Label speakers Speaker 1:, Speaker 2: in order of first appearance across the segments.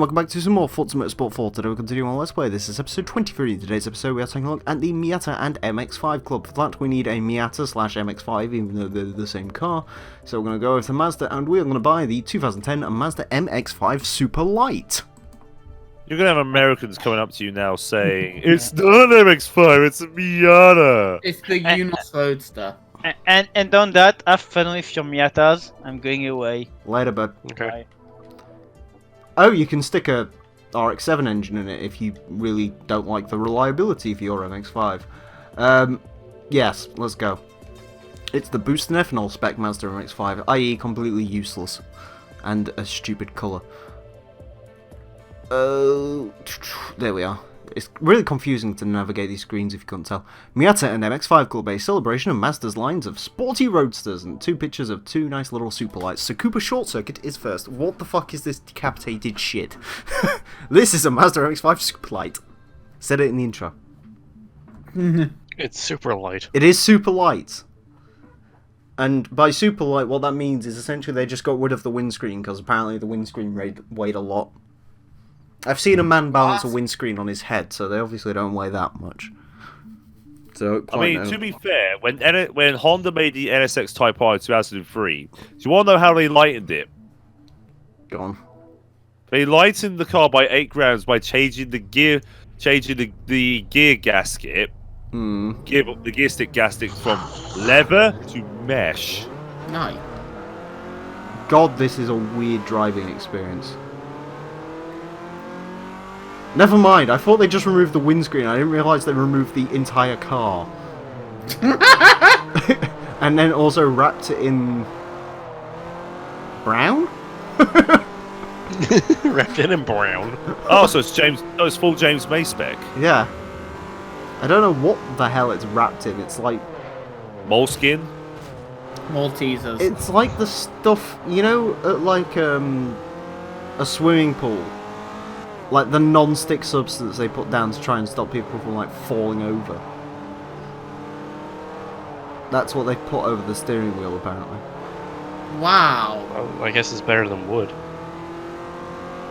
Speaker 1: and welcome back to some more Forza Motorsport 4. Today we're continuing on Let's Play. This is episode 23. In today's episode we are taking a look at the Miata and MX-5 club. For that we need a Miata slash MX-5, even though they're the same car. So we're going to go over to Mazda and we're going to buy the 2010 Mazda MX-5 Superlight.
Speaker 2: You're going to have Americans coming up to you now saying, it's not an MX-5, it's a Miata.
Speaker 3: It's the Unos Roadster.
Speaker 4: And on that, have fun with your Miatas. I'm going away.
Speaker 1: Later, bud.
Speaker 2: Okay.
Speaker 4: Bye.
Speaker 1: Oh, you can stick a RX-7 engine in it if you really don't like the reliability for your MX-5. Yes, let's go. It's the boost and ethanol spec Mazda MX-5, i.e. completely useless. And a stupid colour. There we are. It's really confusing to navigate these screens if you couldn't tell. Miata and MX-5 Club, a celebration of Mazda's lines of sporty roadsters, and two pictures of two nice little superlights. So Cooper Short Circuit is first. What the fuck is this decapitated shit? This is a Mazda MX-5 Superlight. Said it in the intro.
Speaker 5: It's super light.
Speaker 1: It is Superlight. And by Superlight, what that means is essentially they just got rid of the windscreen, because apparently the windscreen weighed a lot. I've seen a man balance a windscreen on his head, so they obviously don't weigh that much. So,
Speaker 2: I mean, to be fair, when Honda made the NSX Type R in 2003, do you want to know how they lightened it?
Speaker 1: Go on.
Speaker 2: They lightened the car by 8 grams by changing the gear gasket, the gear stick gasket from leather to mesh.
Speaker 3: Nice.
Speaker 1: God, this is a weird driving experience. Never mind, I thought they just removed the windscreen. I didn't realise they removed the entire car. And then also wrapped it in... brown?
Speaker 5: Wrapped it in brown.
Speaker 2: Oh, so it's it's full James May spec.
Speaker 1: Yeah. I don't know what the hell it's wrapped in. It's like...
Speaker 2: Moleskin?
Speaker 3: Maltesers.
Speaker 1: It's like the stuff, you know, at like a swimming pool. Like the non-stick substance they put down to try and stop people from like falling over. That's what they put over the steering wheel apparently.
Speaker 3: Wow.
Speaker 5: Well, I guess it's better than wood.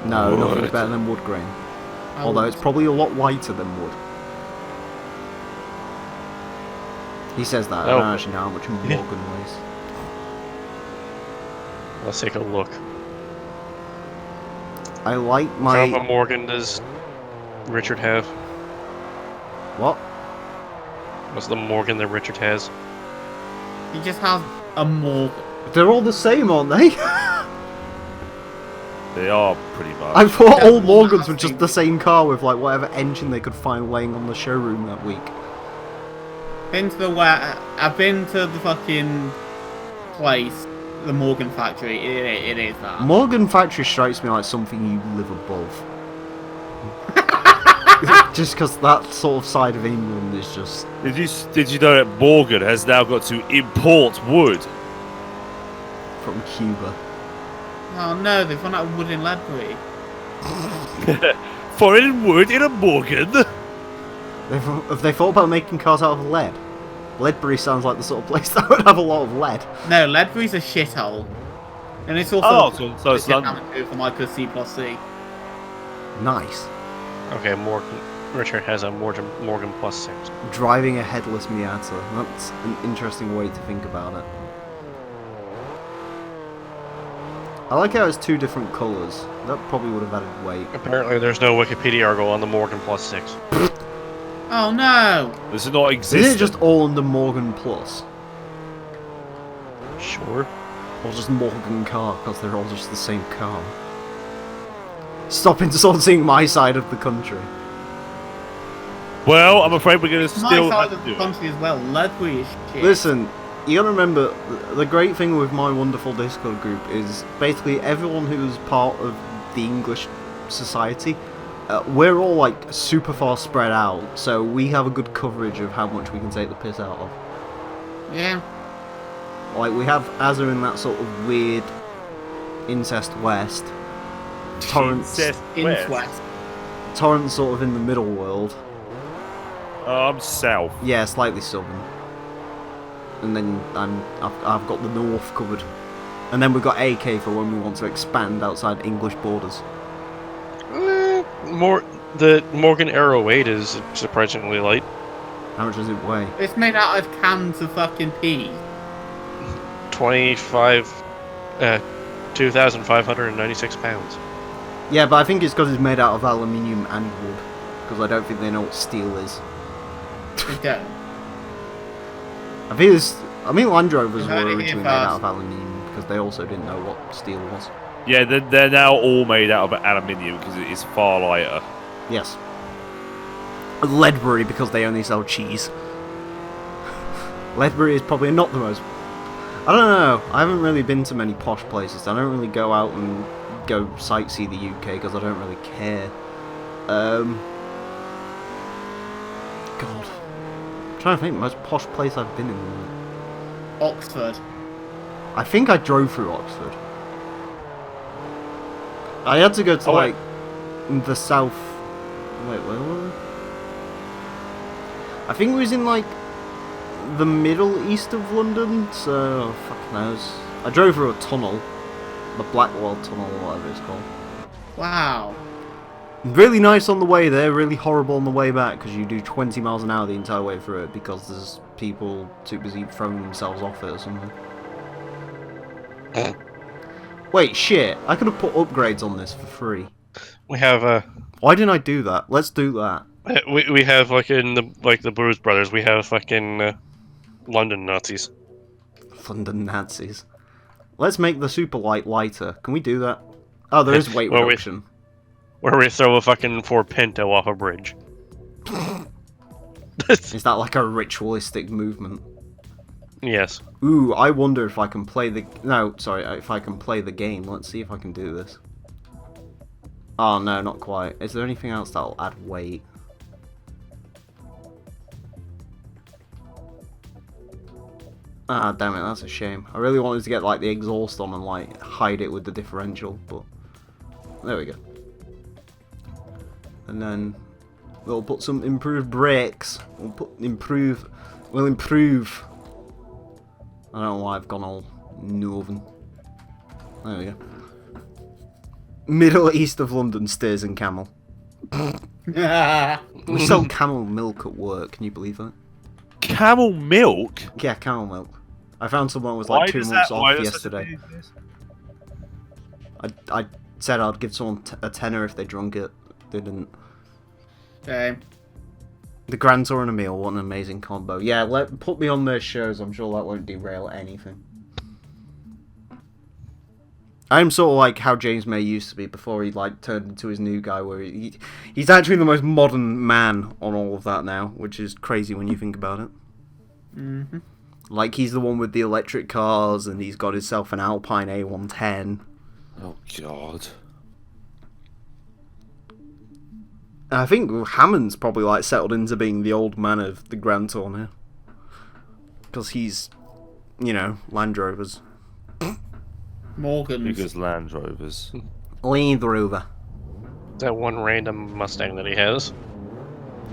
Speaker 1: No,
Speaker 2: Wood.
Speaker 1: nothing's better than wood grain. Although it's probably a lot lighter than wood. He says that, I don't actually know how much Morgan weighs.
Speaker 5: Let's take a look.
Speaker 1: I like
Speaker 5: How
Speaker 1: my...
Speaker 5: much Morgan does Richard have?
Speaker 1: What?
Speaker 5: What's the Morgan that Richard has?
Speaker 3: He just has a Morgan.
Speaker 1: They're all the same, aren't they?
Speaker 2: They are pretty much.
Speaker 1: I thought all Morgans were just the same car with like whatever engine they could find laying on the showroom that week.
Speaker 3: I've been to the fucking place, the Morgan factory. It is that.
Speaker 1: Morgan Factory strikes me like something you live above. Just because that sort of side of England is just...
Speaker 2: Did you know that Morgan has now got to import wood?
Speaker 1: from Cuba.
Speaker 3: Oh no, they've run out of wood in Ledbury.
Speaker 2: Foreign wood in a Morgan?
Speaker 1: Have they thought about making cars out of lead? Ledbury sounds like the sort of place that would have a lot of lead.
Speaker 3: No, Ledbury's a shithole. And it's also
Speaker 2: so it's London.
Speaker 3: for Michael C+C.
Speaker 1: Nice.
Speaker 5: Okay, Richard has a Morgan plus 6.
Speaker 1: Driving a headless Miata. That's an interesting way to think about it. I like how it's two different colours. That probably would have added weight.
Speaker 5: Apparently there's no Wikipedia article on the Morgan plus 6.
Speaker 3: Oh no!
Speaker 2: Does it not exist?
Speaker 1: Is it just all under Morgan Plus?
Speaker 5: Sure.
Speaker 1: Or just Morgan Car, because they're all just the same car? Stop insulting my side of the country.
Speaker 2: Well, I'm afraid we're going to
Speaker 3: My
Speaker 2: still
Speaker 3: side
Speaker 2: have
Speaker 3: of
Speaker 2: to
Speaker 3: the
Speaker 2: do it.
Speaker 3: country as well. Ledbury is shit.
Speaker 1: Listen, you gotta remember, the great thing with my wonderful Discord group is basically everyone who's part of the English society, we're all like super far spread out, so we have a good coverage of how much we can take the piss out of.
Speaker 3: Yeah.
Speaker 1: Like, we have Azza in that sort of weird incest west. Torrance
Speaker 3: West.
Speaker 1: Torrance sort of in the middle world.
Speaker 2: I'm south.
Speaker 1: Yeah, slightly southern. And then I've got the north covered. And then we've got AK for when we want to expand outside English borders.
Speaker 5: The Morgan Arrow 8 is surprisingly light.
Speaker 1: How much does it weigh?
Speaker 3: It's made out of cans of fucking pee.
Speaker 5: 2,596 pounds.
Speaker 1: Yeah, but I think it's because it's made out of aluminium and wood. Because I don't think they know what steel is.
Speaker 3: They don't.
Speaker 1: I think it's... I mean, Land Rovers
Speaker 3: You
Speaker 1: were
Speaker 3: heard it here
Speaker 1: originally made out of
Speaker 3: first.
Speaker 1: aluminium because they also didn't know what steel was.
Speaker 2: Yeah, they're now all made out of aluminium because it is far lighter.
Speaker 1: Yes. Ledbury because they only sell cheese. Ledbury is probably not the most... I don't know. I haven't really been to many posh places. I don't really go out and go sightsee the UK because I don't really care. God. I'm trying to think the most posh place I've been in.
Speaker 3: Oxford.
Speaker 1: I think I drove through Oxford. I had to go to like the south. Wait, where were we? I think it was in like the middle east of London. So fuck knows. I drove through a tunnel, the Blackwall Tunnel or whatever it's called.
Speaker 3: Wow.
Speaker 1: Really nice on the way there, really horrible on the way back because you do 20 miles an hour the entire way through it because there's people too busy throwing themselves off it or something. Wait, shit! I could have put upgrades on this for free.
Speaker 5: We have
Speaker 1: Why didn't I do that? Let's do that.
Speaker 5: we have like in the Blues Brothers. We have fucking London Nazis.
Speaker 1: London Nazis. Let's make the Superlight lighter. Can we do that? Oh, there is weight
Speaker 5: Well,
Speaker 1: reduction.
Speaker 5: Where we throw a fucking Ford Pinto off a bridge.
Speaker 1: Is that like a ritualistic movement?
Speaker 5: Yes.
Speaker 1: Ooh, I wonder if I can play the... No, sorry, if I can play the game. Let's see if I can do this. Oh, no, not quite. Is there anything else that'll add weight? Ah, damn it, that's a shame. I really wanted to get, like, the exhaust on and, like, hide it with the differential, but... There we go. And then we'll put some improved brakes. We'll improve. I don't know why I've gone all northern. There we go. Middle east of London, Steers and Camel. We sell camel milk at work. Can you believe that?
Speaker 2: Camel milk?
Speaker 1: Yeah, camel milk. I found someone was like 2 months off yesterday. I said I'd give someone a tenner if they drunk it. They didn't.
Speaker 3: Same.
Speaker 1: The Grand Tour and Emile, what an amazing combo. Yeah, put me on their shows, I'm sure that won't derail anything. I'm sort of like how James May used to be before he like turned into his new guy, where he's actually the most modern man on all of that now, which is crazy when you think about it.
Speaker 3: Mm-hmm.
Speaker 1: Like, he's the one with the electric cars, and he's got himself an Alpine A110.
Speaker 2: Oh, God.
Speaker 1: I think Hammond's probably like settled into being the old man of the Grand Tour now. Because he's, you know, Land Rovers.
Speaker 3: Morgan's.
Speaker 2: Because Land Rovers.
Speaker 1: Land Rover.
Speaker 5: That one random Mustang that he has.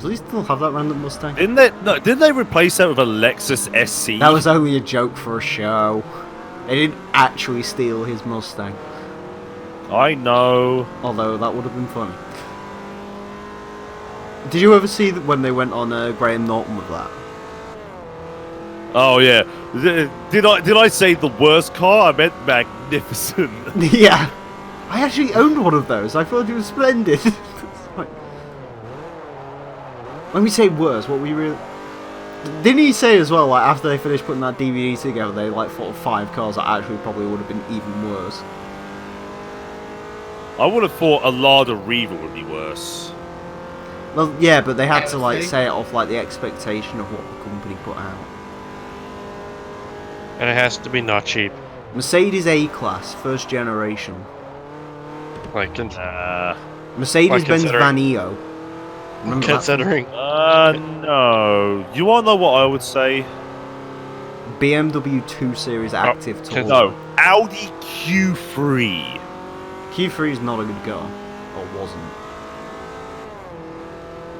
Speaker 1: Does he still have that random Mustang?
Speaker 2: Didn't they replace that with a Lexus SC?
Speaker 1: That was only a joke for a show. They didn't actually steal his Mustang.
Speaker 2: I know.
Speaker 1: Although that would have been funny. Did you ever see that when they went on Graham Norton with that?
Speaker 2: Oh yeah. Did I say the worst car? I meant magnificent.
Speaker 1: Yeah. I actually owned one of those. I thought it was splendid. Like, when we say worse, what we really... Didn't he say as well, like, after they finished putting that DVD together, they like thought of 5 cars that actually probably would have been even worse?
Speaker 2: I would have thought a Lada Riva would be worse.
Speaker 1: Well, yeah, but they had to like say it off like the expectation of what the company put out.
Speaker 5: And it has to be not cheap.
Speaker 1: Mercedes A-Class, first generation.
Speaker 5: Like,
Speaker 1: Mercedes-Benz Van EO. Remember that?
Speaker 5: considering...
Speaker 2: No. You wanna know what I would say?
Speaker 1: BMW 2 Series Active Touring.
Speaker 2: No. Audi Q3.
Speaker 1: Q3 is not a good car. Or wasn't.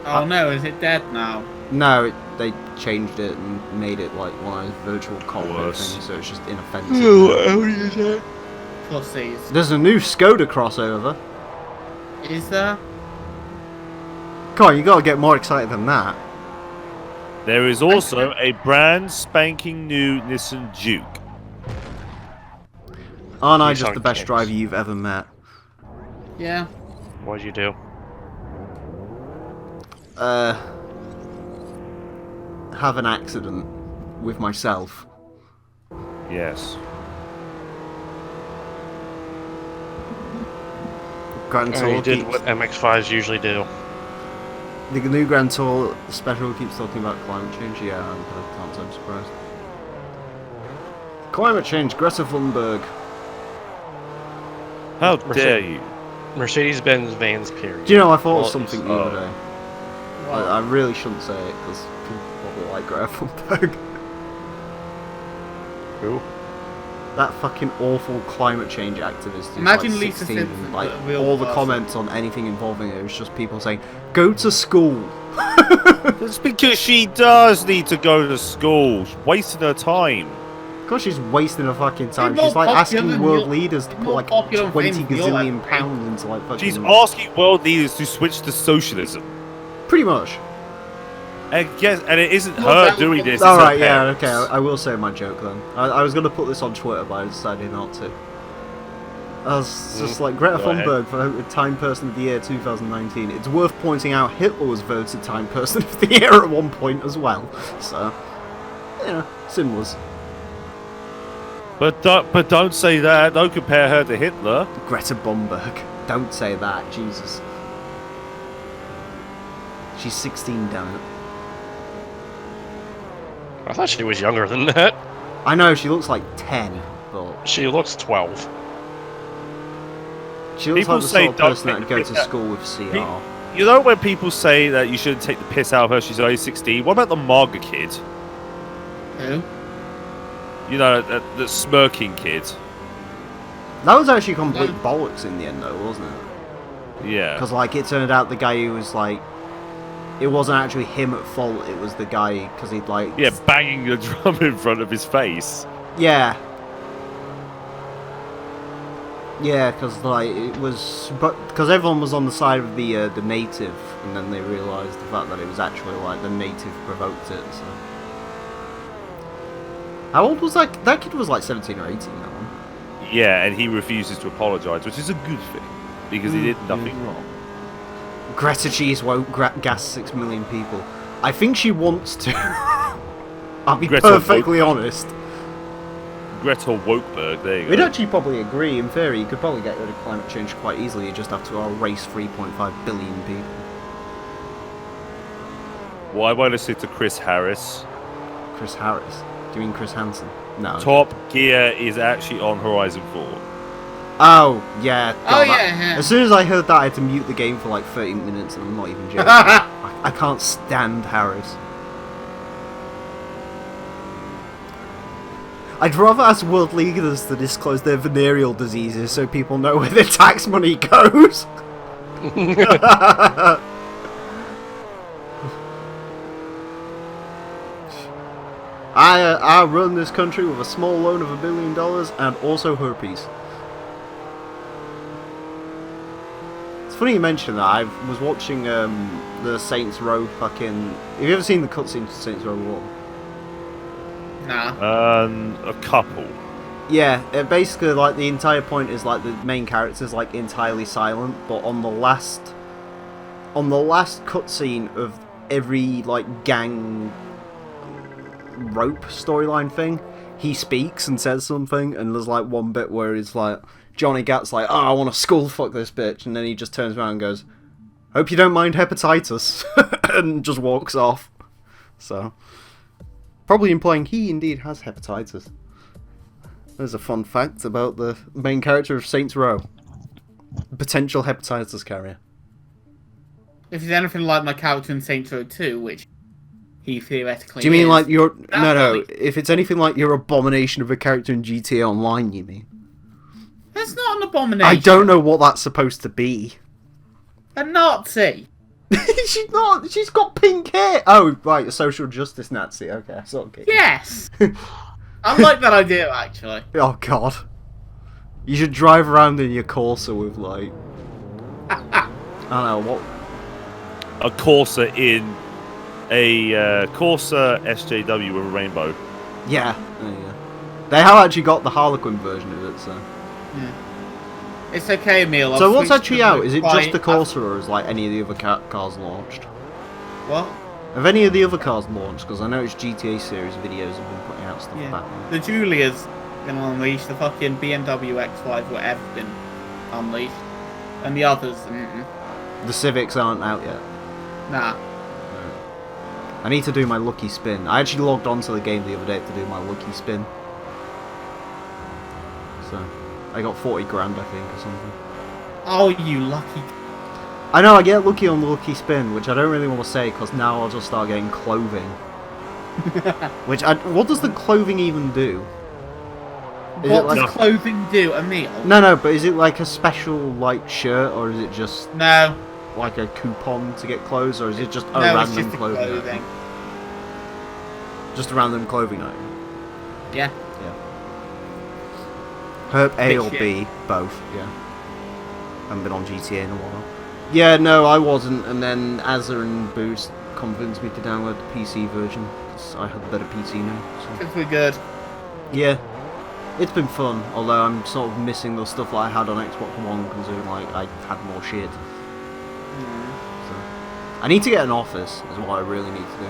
Speaker 3: Oh no, is it dead now?
Speaker 1: No, they changed it and made it like one of those virtual cockpit
Speaker 2: Worse.
Speaker 1: things, so it's just inoffensive.
Speaker 3: Pussies.
Speaker 1: There's a new Skoda crossover.
Speaker 3: Is there?
Speaker 1: Come on, you gotta get more excited than that.
Speaker 2: There is also a brand spanking new Nissan Juke.
Speaker 1: Aren't I
Speaker 5: You
Speaker 1: just
Speaker 5: sound
Speaker 1: the best
Speaker 5: kicks.
Speaker 1: driver you've ever met?
Speaker 3: Yeah.
Speaker 5: What'd you do?
Speaker 1: Have an accident with myself.
Speaker 2: Yes.
Speaker 1: Grand
Speaker 5: You
Speaker 1: Tour
Speaker 5: did
Speaker 1: keeps,
Speaker 5: what MX-5s usually do.
Speaker 1: the new Grand Tour special keeps talking about climate change. Yeah, I can't say I'm surprised. Climate change, Greta Thunberg.
Speaker 2: How dare you?
Speaker 5: Mercedes-Benz vans, period.
Speaker 1: Do you know, I thought of
Speaker 2: What
Speaker 1: something
Speaker 2: is
Speaker 1: the other
Speaker 2: up?
Speaker 1: day. I really shouldn't say it because people probably like Greta Thunberg.
Speaker 5: Who?
Speaker 1: That fucking awful climate change activist who's
Speaker 3: Imagine
Speaker 1: like
Speaker 3: Lisa
Speaker 1: 16
Speaker 3: Simpson,
Speaker 1: and like
Speaker 3: but a real
Speaker 1: all the
Speaker 3: person.
Speaker 1: comments on anything involving it was just people saying, go to school.
Speaker 2: It's because she does need to go to school. She's wasting her time.
Speaker 1: Of course she's wasting her fucking time.
Speaker 3: more
Speaker 1: She's like
Speaker 3: popular
Speaker 1: asking
Speaker 3: than
Speaker 1: world
Speaker 3: your-
Speaker 1: leaders to put
Speaker 3: more
Speaker 1: like
Speaker 3: popular
Speaker 1: 20
Speaker 3: and famous than your
Speaker 1: gazillion
Speaker 3: life.
Speaker 1: pounds into like fucking...
Speaker 2: She's asking world leaders to switch to socialism.
Speaker 1: Pretty much.
Speaker 2: And guess, and it isn't
Speaker 3: Well,
Speaker 2: her
Speaker 3: that was
Speaker 2: doing
Speaker 3: what-
Speaker 2: this. It's her
Speaker 1: Alright, yeah,
Speaker 2: parents.
Speaker 1: okay, I will say my joke then. I was going to put this on Twitter, but I decided not to. I was just like, Greta
Speaker 2: Go ahead.
Speaker 1: Thunberg for Time Person of the Year 2019. It's worth pointing out Hitler was voted Time Person of the Year at one point as well. So, you know, similar.
Speaker 2: But don't say that. Don't compare her to Hitler.
Speaker 1: Greta Thunberg. Don't say that, Jesus. She's 16, damn it.
Speaker 5: I thought she was younger than that.
Speaker 1: I know, she looks like 10, but
Speaker 5: She looks 12.
Speaker 1: she looks
Speaker 2: People
Speaker 1: like the
Speaker 2: say
Speaker 1: sort of
Speaker 2: don't
Speaker 1: person that would go
Speaker 2: take
Speaker 1: to
Speaker 2: the-
Speaker 1: school with CR.
Speaker 2: You know when people say that you shouldn't take the piss out of her, she's only 16? What about the MAGA kid?
Speaker 3: Who?
Speaker 2: You know, the smirking kid.
Speaker 1: That was actually complete bollocks in the end, though, wasn't it?
Speaker 2: Yeah.
Speaker 1: Because, like, it turned out the guy who was, like... It wasn't actually him at fault, it was the guy, because he'd, like...
Speaker 2: Yeah, banging the drum in front of his face.
Speaker 1: Yeah. Yeah, because, like, it was... But because everyone was on the side of the native, and then they realised the fact that it was actually, like, the native provoked it, so... How old was that? That kid was, like, 17 or 18, that one.
Speaker 2: Yeah, and he refuses to apologise, which is a good thing, because he did nothing wrong.
Speaker 1: Greta Cheese won't gas 6 million people. I think she wants to. I'll be
Speaker 2: Greta
Speaker 1: perfectly honest.
Speaker 2: Greta Wokeberg, there you
Speaker 1: We'd
Speaker 2: go.
Speaker 1: actually probably agree, in theory, you could probably get rid of climate change quite easily, you just have to erase 3.5 billion people.
Speaker 2: Why won't I sit to Chris Harris?
Speaker 1: Chris Harris? Do you mean Chris Hansen? No.
Speaker 2: Top Gear is actually on Horizon 4.
Speaker 1: Oh, yeah.
Speaker 3: Oh,
Speaker 1: God,
Speaker 3: yeah.
Speaker 1: As soon as I heard that, I had to mute the game for like 30 minutes, and I'm not even joking. I can't stand Harris. I'd rather ask world leaders to disclose their venereal diseases so people know where their tax money goes. I run this country with a small loan of $1 billion and also herpes. It's funny you mention that. I was watching the Saints Row fucking... Have you ever seen the cutscene to Saints Row 1?
Speaker 3: Nah.
Speaker 2: A couple.
Speaker 1: Yeah, basically, like, the entire point is, like, the main character's, like, entirely silent, but on the last cutscene of every, like, gang rope storyline thing, he speaks and says something, and there's, like, one bit where he's like, Johnny Gat's like, oh, I want to skull fuck this bitch, and then he just turns around and goes, hope you don't mind hepatitis, and just walks off. So, probably implying he indeed has hepatitis. There's a fun fact about the main character of Saints Row. Potential hepatitis carrier.
Speaker 3: If he's anything like my character in Saints Row 2, which he theoretically
Speaker 1: Do you mean
Speaker 3: is,
Speaker 1: like your...
Speaker 3: that's
Speaker 1: No,
Speaker 3: probably-
Speaker 1: if it's anything like your abomination of a character in GTA Online, you mean?
Speaker 3: That's not an abomination.
Speaker 1: I don't know what that's supposed to be.
Speaker 3: A Nazi.
Speaker 1: She's not. She's got pink hair. Oh, right, a social justice Nazi. Okay, that's okay.
Speaker 3: Yes. I like that idea, actually.
Speaker 1: Oh, God. You should drive around in your Corsa with, like... I don't know, what...
Speaker 2: a Corsa in a Corsa SJW with a rainbow.
Speaker 1: Yeah, there you go. They have actually got the Harlequin version of it, so.
Speaker 3: Yeah. It's okay, Emile. I've
Speaker 1: So what's
Speaker 3: switched
Speaker 1: actually
Speaker 3: to
Speaker 1: out? Is it just the
Speaker 3: I've-
Speaker 1: Corsa, or is like any of the other cars launched?
Speaker 3: What?
Speaker 1: Have any of the other cars launched? Because I know it's GTA series videos have been putting out stuff
Speaker 3: Yeah.
Speaker 1: about them.
Speaker 3: The Julia's been unleashed. The fucking BMW X5 whatever been unleashed, and the others,
Speaker 1: The Civics aren't out yet.
Speaker 3: nah.
Speaker 1: I need to do my lucky spin. I actually logged onto the game the other day to do my lucky spin. So, I got 40 grand, I think, or something.
Speaker 3: Oh, you lucky.
Speaker 1: I know, I get lucky on the lucky spin, which I don't really want to say, because now I'll just start getting clothing. What does the clothing even do? Is
Speaker 3: What
Speaker 1: it like
Speaker 3: does clothing do, Emile?
Speaker 1: No, but is it like a special, like, shirt, or is it just
Speaker 3: No.
Speaker 1: like a coupon to get clothes, or is it just a
Speaker 3: No, it's
Speaker 1: random
Speaker 3: just the
Speaker 1: clothing item?
Speaker 3: clothing.
Speaker 1: Just a random clothing item?
Speaker 3: Yeah.
Speaker 1: Herb A or
Speaker 3: Bit
Speaker 1: B, both, yeah. Haven't been on GTA in a while. Yeah, no, I wasn't, and then Azza and Boost convinced me to download the PC version, because I have a better PC now. So.
Speaker 3: Because we're good.
Speaker 1: Yeah, it's been fun, although I'm sort of missing the stuff that I had on Xbox One, considering like I had more shit. So. I need to get an office, is what I really need to do.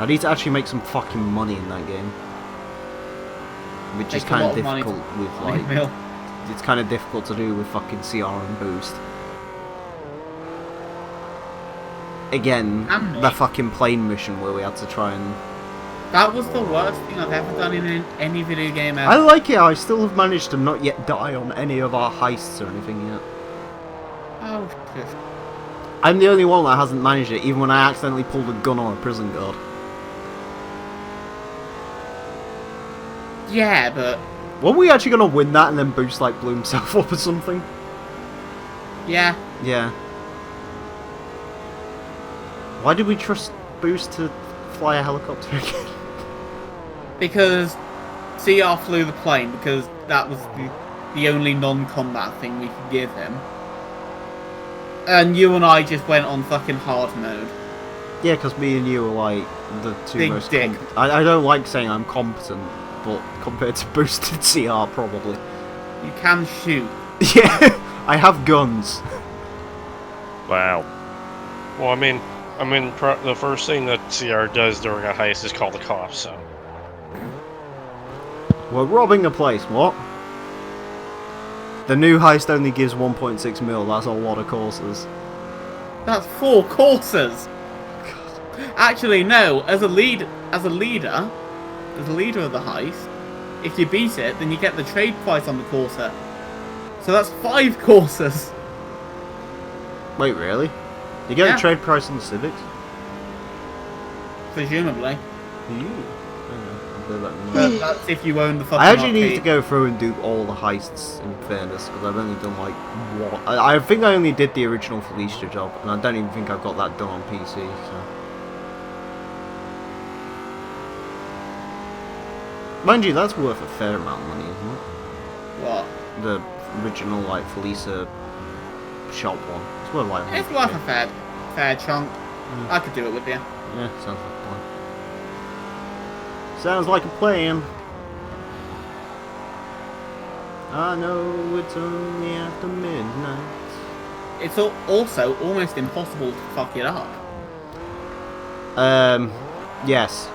Speaker 1: I need to actually make some fucking money in that game. Which is
Speaker 3: Takes a
Speaker 1: kind
Speaker 3: lot
Speaker 1: of
Speaker 3: of money
Speaker 1: difficult with
Speaker 3: to-
Speaker 1: like...
Speaker 3: Emile.
Speaker 1: It's kind of difficult to do with fucking CR and Boost. Again,
Speaker 3: And me.
Speaker 1: the fucking plane mission where we had to try and...
Speaker 3: That was the worst thing I've ever done in any video game ever.
Speaker 1: I like it, I still have managed to not yet die on any of our heists or anything yet.
Speaker 3: Oh, shit.
Speaker 1: I'm the only one that hasn't managed it, even when I accidentally pulled a gun on a prison guard.
Speaker 3: Yeah, but...
Speaker 1: Were we actually gonna win that and then Boost like blew himself up or something?
Speaker 3: Yeah.
Speaker 1: Yeah. Why did we trust Boost to fly a helicopter again?
Speaker 3: Because CR flew the plane, because that was the only non-combat thing we could give him. And you and I just went on fucking hard mode.
Speaker 1: Yeah, because me and you are like the two
Speaker 3: Big
Speaker 1: most...
Speaker 3: dick.
Speaker 1: I don't like saying I'm competent, but compared to Boosted CR, probably.
Speaker 3: You can shoot.
Speaker 1: Yeah, I have guns.
Speaker 2: Wow.
Speaker 5: Well, I mean, the first thing that CR does during a heist is call the cops. So
Speaker 1: We're robbing a place, what? The new heist only gives 1.6 mil, that's a lot of courses.
Speaker 3: That's 4 courses. Actually, no. As a leader of the heist, if you beat it, then you get the trade price on the Corsa. So that's 5 courses.
Speaker 1: Wait, really? You get
Speaker 3: Yeah.
Speaker 1: a trade price on the Civics?
Speaker 3: Presumably. But that's if you own the fucking
Speaker 1: I actually need
Speaker 3: arcade.
Speaker 1: to go through and do all the heists, in fairness, because I've only done like one. I think I only did the original Felicia job, and I don't even think I've got that done on PC, so. Mind you, that's worth a fair amount of money, isn't it?
Speaker 3: What?
Speaker 1: The original, like, Felicia shop one. It's worth like
Speaker 3: It's
Speaker 1: 100
Speaker 3: worth a fair chunk. I could do it with you.
Speaker 1: Yeah, sounds like a plan. Sounds like a plan. I know it's only after midnight.
Speaker 3: It's also almost impossible to fuck it up.
Speaker 1: Yes.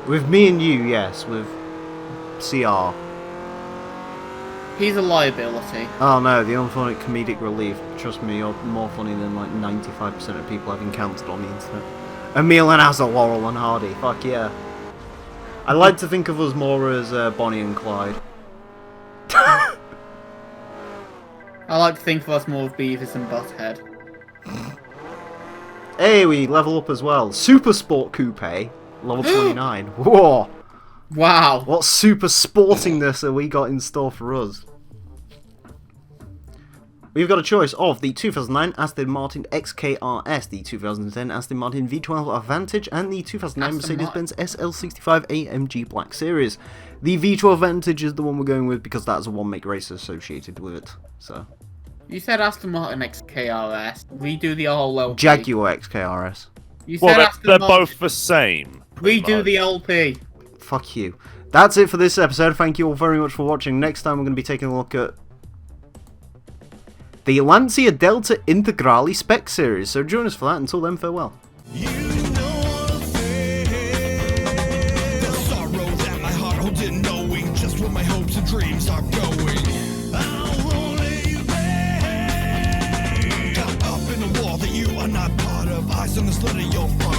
Speaker 1: With me and you, yes. With CR.
Speaker 3: He's a liability.
Speaker 1: Oh no, the unfunny comedic relief. Trust me, you're more funny than like 95% of people I've encountered on the internet. Emile and Azza, Laurel and Hardy. Fuck yeah. I like to think of us more as Bonnie and Clyde.
Speaker 3: I like to think of us more of Beavis and Butthead.
Speaker 1: Hey, we level up as well. Super Sport Coupe, level 29. Whoa!
Speaker 3: Wow.
Speaker 1: What super sportingness have we got in store for us? We've got a choice of the 2009 Aston Martin XKRS, the 2010 Aston Martin V12 Advantage, and the 2009 Mercedes-Benz SL65 AMG Black Series. The V12 Advantage is the one we're going with because that's a one-make race associated with it. So,
Speaker 3: You said Aston Martin XKRS. Redo the whole LP.
Speaker 1: Jaguar XKRS.
Speaker 3: You said
Speaker 2: Well,
Speaker 3: Aston
Speaker 2: they're
Speaker 3: Martin.
Speaker 2: both the same. pretty
Speaker 3: Redo
Speaker 2: much.
Speaker 3: the LP.
Speaker 1: Fuck you. That's it for this episode. Thank you all very much for watching. Next time we're going to be taking a look at the Lancia Delta Integrale Spec Series. So join us for that. Until then, farewell.
Speaker 6: You know the fear, the sorrow that my heart holds in knowing just where my hopes and dreams are going. I'll only you back. Got up in a wall that you are not part of. Eyes on the slit of your front.